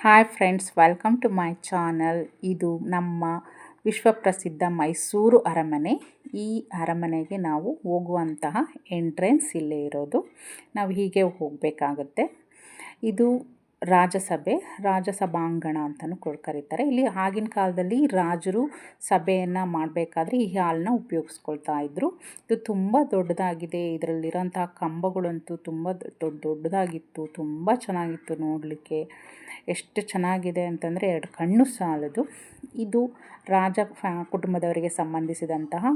Hi friends, welcome to my channel. ಇದು ನಮ್ಮ ವಿಶ್ವಪ್ರಸಿದ್ಧ ಮೈಸೂರು ಅರಮನೆ. ಈ ಅರಮನೆಗೆ ನಾವು ಹೋಗುವಂತಹ ಎಂಟ್ರೆನ್ಸ್ ಇಲ್ಲೇ ಇರೋದು. ನಾವು ಹೀಗೆ ಹೋಗಬೇಕಾಗುತ್ತೆ. ಇದು ರಾಜಸಭಾಂಗಣ ಅಂತಲೂ ಕರೀತಾರೆ. ಇಲ್ಲಿ ಆಗಿನ ಕಾಲದಲ್ಲಿ ರಾಜರು ಸಭೆಯನ್ನು ಮಾಡಬೇಕಾದ್ರೆ ಈ ಹಾಲನ್ನ ಉಪಯೋಗಿಸ್ಕೊಳ್ತಾ ಇದ್ದರು. ಇದು ತುಂಬ ದೊಡ್ಡದಾಗಿದೆ. ಇದರಲ್ಲಿರೋಂಥ ಕಂಬಗಳಂತೂ ತುಂಬ ದೊಡ್ಡದಾಗಿತ್ತು. ತುಂಬ ಚೆನ್ನಾಗಿತ್ತು ನೋಡಲಿಕ್ಕೆ. ಎಷ್ಟು ಚೆನ್ನಾಗಿದೆ ಅಂತಂದರೆ ಎರಡು ಕಣ್ಣು ಸಾಲದು. ಇದು ಕುಟುಂಬದವರಿಗೆ ಸಂಬಂಧಿಸಿದಂತಹ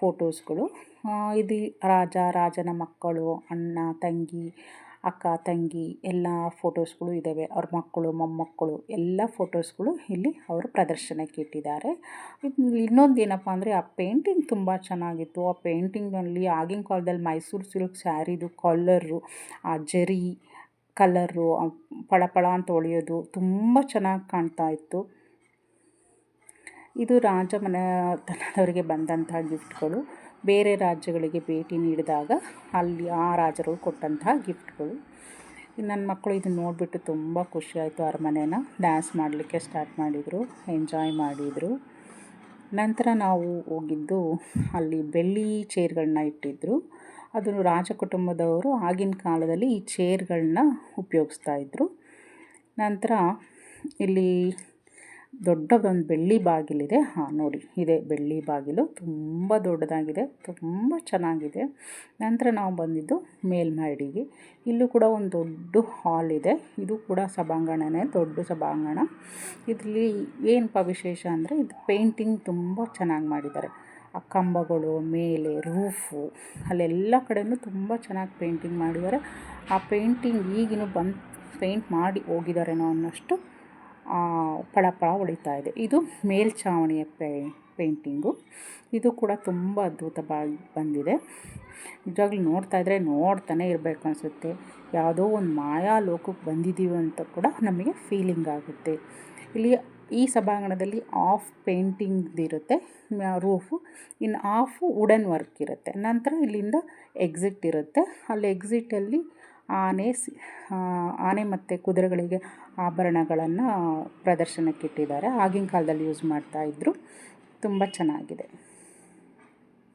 ಫೋಟೋಸ್ಗಳು. ಇದು ರಾಜನ ಮಕ್ಕಳು, ಅಣ್ಣ ತಂಗಿ, ಅಕ್ಕ ತಂಗಿ ಎಲ್ಲ ಫೋಟೋಸ್ಗಳು ಇದ್ದಾವೆ. ಅವ್ರ ಮಕ್ಕಳು, ಮೊಮ್ಮಕ್ಕಳು ಎಲ್ಲ ಫೋಟೋಸ್ಗಳು ಇಲ್ಲಿ ಅವರು ಪ್ರದರ್ಶನಕ್ಕೆ ಇಟ್ಟಿದ್ದಾರೆ. ಇನ್ನೊಂದು ಏನಪ್ಪ ಅಂದರೆ ಆ ಪೇಂಟಿಂಗ್ ತುಂಬ ಚೆನ್ನಾಗಿತ್ತು. ಆ ಪೇಂಟಿಂಗಲ್ಲಿ ಆಗಿನ ಕಾಲದಲ್ಲಿ ಮೈಸೂರು ಸಿಲ್ಕ್ ಸ್ಯಾರಿದು ಕಲರು, ಆ ಜರಿ ಕಲರು ಪಳಪಳ ಅಂತ ಹೊಳೆಯೋದು ತುಂಬ ಚೆನ್ನಾಗಿ ಕಾಣ್ತಾ ಇತ್ತು. ಇದು ರಾಜಮನೆತನದವರಿಗೆ ಬಂದಂತಹ ಗಿಫ್ಟ್ಗಳು. ಬೇರೆ ರಾಜ್ಯಗಳಿಗೆ ಭೇಟಿ ನೀಡಿದಾಗ ಅಲ್ಲಿ ಆ ರಾಜರು ಕೊಟ್ಟಂತಹ ಗಿಫ್ಟ್ಗಳು. ನನ್ನ ಮಕ್ಕಳು ಇದನ್ನು ನೋಡಿಬಿಟ್ಟು ತುಂಬ ಖುಷಿಯಾಯಿತು. ಅರಮನೆನ ಡ್ಯಾನ್ಸ್ ಮಾಡಲಿಕ್ಕೆ ಸ್ಟಾರ್ಟ್ ಮಾಡಿದರು, ಎಂಜಾಯ್ ಮಾಡಿದರು. ನಂತರ ನಾವು ಹೋಗಿದ್ದು ಅಲ್ಲಿ ಬೆಳ್ಳಿ ಚೇರ್ಗಳನ್ನ ಇಟ್ಟಿದ್ದರು. ಅದು ರಾಜ ಕುಟುಂಬದವರು ಆಗಿನ ಕಾಲದಲ್ಲಿ ಈ ಚೇರ್ಗಳನ್ನ ಉಪಯೋಗಿಸ್ತಾಯಿದ್ರು. ನಂತರ ಇಲ್ಲಿ ದೊಡ್ಡದೊಂದು ಬೆಳ್ಳಿ ಬಾಗಿಲಿದೆ. ನೋಡಿ, ಇದೆ ಬೆಳ್ಳಿ ಬಾಗಿಲು. ತುಂಬ ದೊಡ್ಡದಾಗಿದೆ, ತುಂಬ ಚೆನ್ನಾಗಿದೆ. ನಂತರ ನಾವು ಬಂದಿದ್ದು ಮೇಲ್ಮಹಡಿಗೆ. ಇಲ್ಲೂ ಕೂಡ ಒಂದು ದೊಡ್ಡ ಹಾಲ್ ಇದೆ. ಇದು ಕೂಡ ಸಭಾಂಗಣನೇ, ದೊಡ್ಡ ಸಭಾಂಗಣ. ಇದರಲ್ಲಿ ಏನಪ್ಪ ವಿಶೇಷ ಅಂದರೆ ಇದು ಪೇಂಟಿಂಗ್ ತುಂಬ ಚೆನ್ನಾಗಿ ಮಾಡಿದ್ದಾರೆ. ಆ ಕಂಬಗಳು, ಮೇಲೆ ರೂಫು, ಅಲ್ಲೆಲ್ಲ ಕಡೆಯೂ ತುಂಬ ಚೆನ್ನಾಗಿ ಪೇಂಟಿಂಗ್ ಮಾಡಿದ್ದಾರೆ. ಆ ಪೇಂಟಿಂಗ್ ಈಗಿನೂ ಪೇಂಟ್ ಮಾಡಿ ಹೋಗಿದ್ದಾರೇನೋ ಅನ್ನೋಷ್ಟು ಪಳಪಳ ಹೊಳಿತಾ ಇದೆ. ಇದು ಮೇಲ್ಛಾವಣಿಯ ಪೇಂಟಿಂಗು. ಇದು ಕೂಡ ತುಂಬ ಅದ್ಭುತವಾಗಿ ಬಂದಿದೆ. ನಿಜವಾಗ್ಲೂ ನೋಡ್ತಾ ಇದ್ದರೆ ನೋಡ್ತಾನೆ ಇರಬೇಕು ಅನಿಸುತ್ತೆ. ಯಾವುದೋ ಒಂದು ಮಾಯಾ ಲೋಕಕ್ಕೆ ಬಂದಿದ್ದೀವಿ ಅಂತ ಕೂಡ ನಮಗೆ ಫೀಲಿಂಗ್ ಆಗುತ್ತೆ. ಇಲ್ಲಿ ಈ ಸಭಾಂಗಣದಲ್ಲಿ ಆಫ್ ಪೇಂಟಿಂಗ್ದಿರುತ್ತೆ ರೂಫು, ಇನ್ನು ಆಫು ವುಡನ್ ವರ್ಕ್ ಇರುತ್ತೆ. ನಂತರ ಇಲ್ಲಿಂದ ಎಕ್ಸಿಟ್ ಇರುತ್ತೆ. ಅಲ್ಲಿ ಎಕ್ಸಿಟಲ್ಲಿ ಆನೆ ಮತ್ತು ಕುದುರೆಗಳಿಗೆ ಆಭರಣಗಳನ್ನು ಪ್ರದರ್ಶನಕ್ಕಿಟ್ಟಿದ್ದಾರೆ. ಆಗಿನ ಕಾಲದಲ್ಲಿ ಯೂಸ್ ಮಾಡ್ತಾಯಿದ್ರು. ತುಂಬ ಚೆನ್ನಾಗಿದೆ.